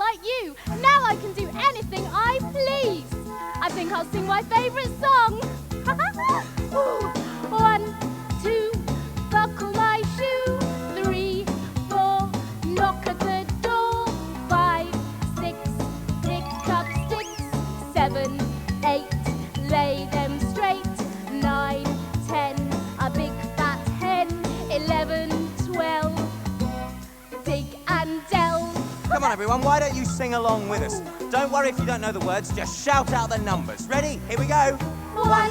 like you. Now I can do anything I please. I think I'll sing my favourite song. Ooh. 1, 2, buckle my shoe. 3, 4, knock at the door. 5, 6, pick up sticks. 7, 8, lay them straight. 9, 10, a big fat hen. 11, 12, dig and delve. Come on, everyone, why don't you sing along with us? Don't worry if you don't know the words, just shout out the numbers. Ready? Here we go. 1,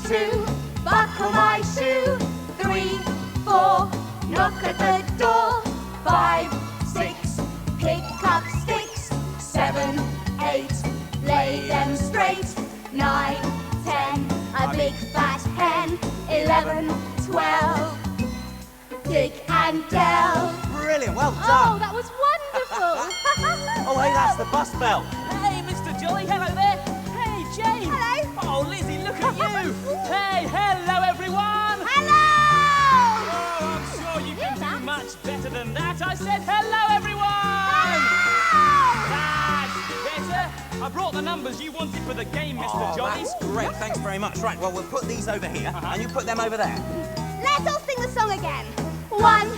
2, buckle my shoe. 3, 4, knock at the door. 5, 6, pick up sticks. 7, 8, lay them straight. 9, 10, a big fat hen. 11, 12, dig and delve. Brilliant, well Oh, done. that was wonderful. Oh, hey, that's the bus bell. Hey, Mr. Jolly, hello there. Hey, James. Hello. Oh, Lizzie, look at you. Hey, hello, everyone. Hello! Oh, I'm sure you can do much better than that. I said hello, everyone. That's better. I brought the numbers you wanted for the game, Mr. Jolly. That's great, thanks very much. Right, well, we'll put these over here, and you put them over there. Let's all sing the song again. 1,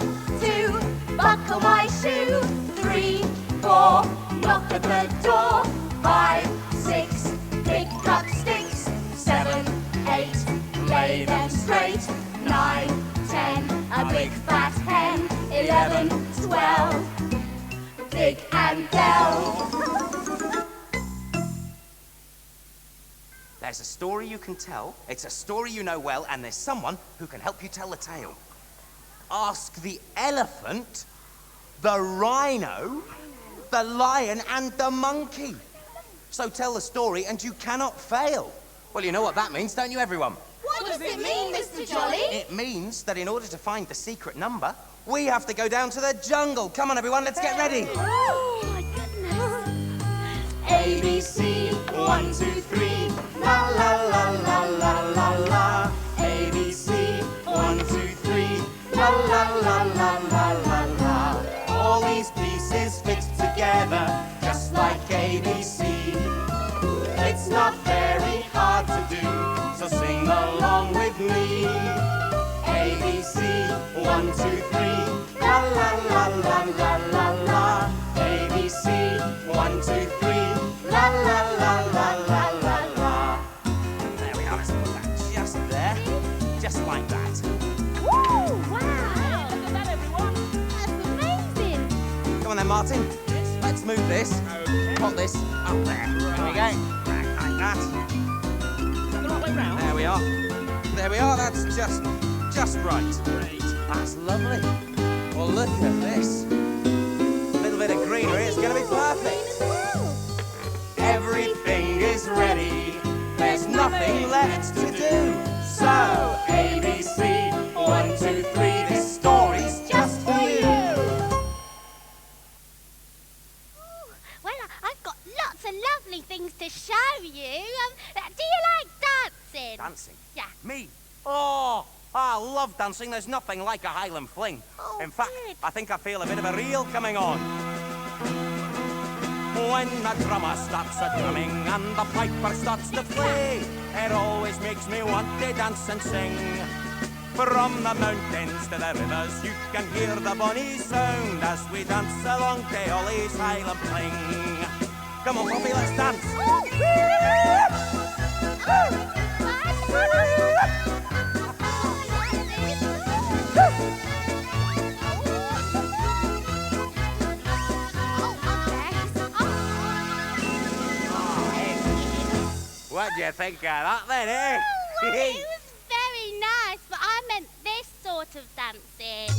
2, buckle my shoe. 3, 4, knock at the door. 5, 6, pick up sticks. 7, 8, lay them straight. 9, 10, a big fat hen. 11, 12, dig and delve. There's a story you can tell, it's a story you know well, and there's someone who can help you tell the tale. Ask the elephant, the rhino, the lion, and the monkey. So tell the story, and you cannot fail. Well, you know what that means, don't you, everyone? What does it mean, Mr. Jolly? It means that in order to find the secret number, we have to go down to the jungle. Come on, everyone, let's get ready. Oh, my goodness. A, B, C, 1, 2, 3. La, la, la, la, la, la, la. A, B, C, 1, 2, 3. La, la, la, la, la, la, la. All these pieces fit together, just like ABC. It's not very hard to do, so sing along with me. A, B, C, 1, 2, 3. La, la, la, la, la, la, la. A, B, C, 1, 2, 3. La, la, la, la, la, la, la. There we are, let's put that just there, just like that. Woo! Wow! Look at that, everyone. That's amazing! Come on then, Martin. Let's move this. Put this up there. There we go. Right, like that. Is that the right way round? There we are. There we are. That's just right. Great. That's lovely. Well, look at this. A little bit of greenery. It's going to be perfect. Everything is ready. There's nothing left to do. So, A, B, C, 1, 2, 3. This story's just for you. Well, I've got lots of lovely things to show you. Do you like dancing? Dancing? Yeah. Me? Oh, I love dancing. There's nothing like a Highland fling. Oh, In fact, good. I think I feel a bit of a reel coming on. When the drummer starts a drumming and the piper starts to play, it always makes me want to dance and sing. From the mountains to the rivers, you can hear the bonny sound as we dance along to Olie's Highland fling. Come on, Poppy, let's dance. What do you think of that then, eh? Well, it was very nice, but I meant this sort of dancing.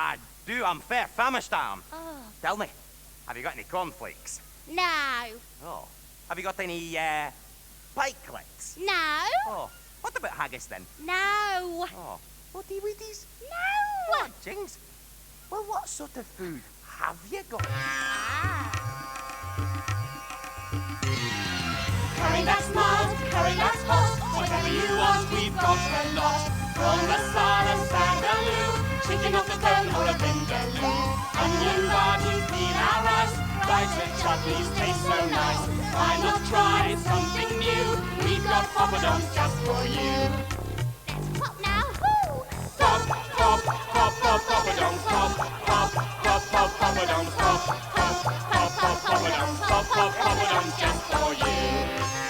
I do. I'm fair famished, I am. Oh. Tell me, have you got any cornflakes? No. Oh. Have you got any, pike clicks? No. Oh. What about haggis, then? No. Oh. Woody Woodies? No. Oh, jings. Well, what sort of food have you got? Curry that's mild, curry that's hot, whatever you want, we've got a lot. Prawn masala, sagaloo, chicken off the bone or a vindaloo. Onion bhajis, pilau rice, rice chutneys taste so nice. Why not try something new? We've got Popadoms just for you. Let's pop now. Woo. Pop, pop, pop, pop, Popadoms, pop, pop, pop, pop, Popadoms, pop, pop, pop, pop, Popadoms, pop, pop, Popadoms just for you.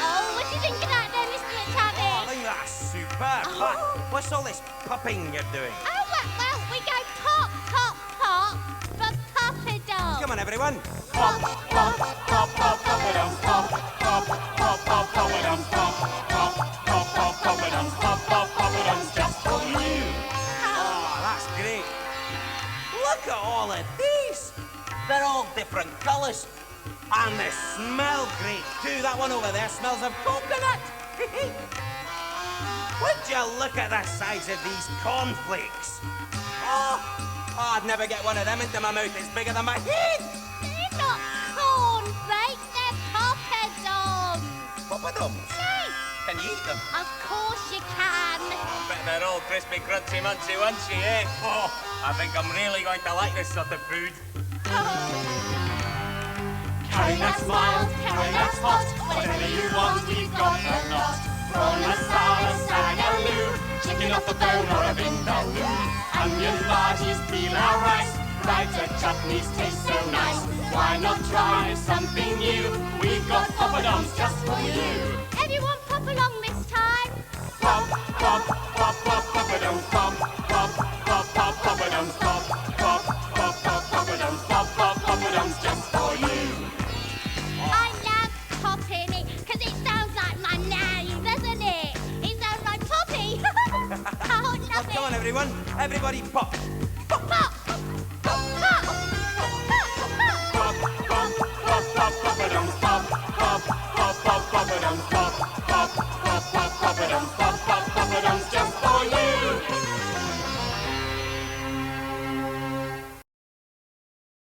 Oh, what do you think of that then, Mr. Tabby? I think that's superb. But what's all this popping you're doing? Oh, well, we go pop, pop, pop for Popadoms. Come on, everyone. Pop, pop, pop, pop, Popadoms, pop, pop, pop, pop, Popadoms, pop, pop, pop, pop, Popadoms, pop, pop, Popadoms just for you. Oh, that's great. Look at all of these. They're all different colours. And they smell great too. That one over there smells of coconut. Would you look at the size of these cornflakes? Oh, I'd never get one of them into my mouth. It's bigger than my head. They're not cornflakes, they're Popadoms. Popadoms? Yes, Can you eat them? of course you can. I bet they're all crispy, crunchy, munchy, wunchy, eh? Oh, I think I'm really going to like this sort of food. Curry that's mild, curry that's hot, whatever you want, we've got a lot. Prawn masala, sagaloo, chicken off the bone or a vindaloo. Onion bhajis, pilau rice, rice chutneys taste so nice. Why not try something new? We've got Popadoms just for you. Everyone pop along this time. Pop, pop, pop, pop, Popadoms, pop, pop, pop, pop, Popadoms, pop, pop, pop, pop, Popadoms, pop, pop, Popadoms just for you. I love popping it, because it sounds like my name, doesn't it? It sounds like Poppy. Oh, love Come on, it. everyone. Everybody pop.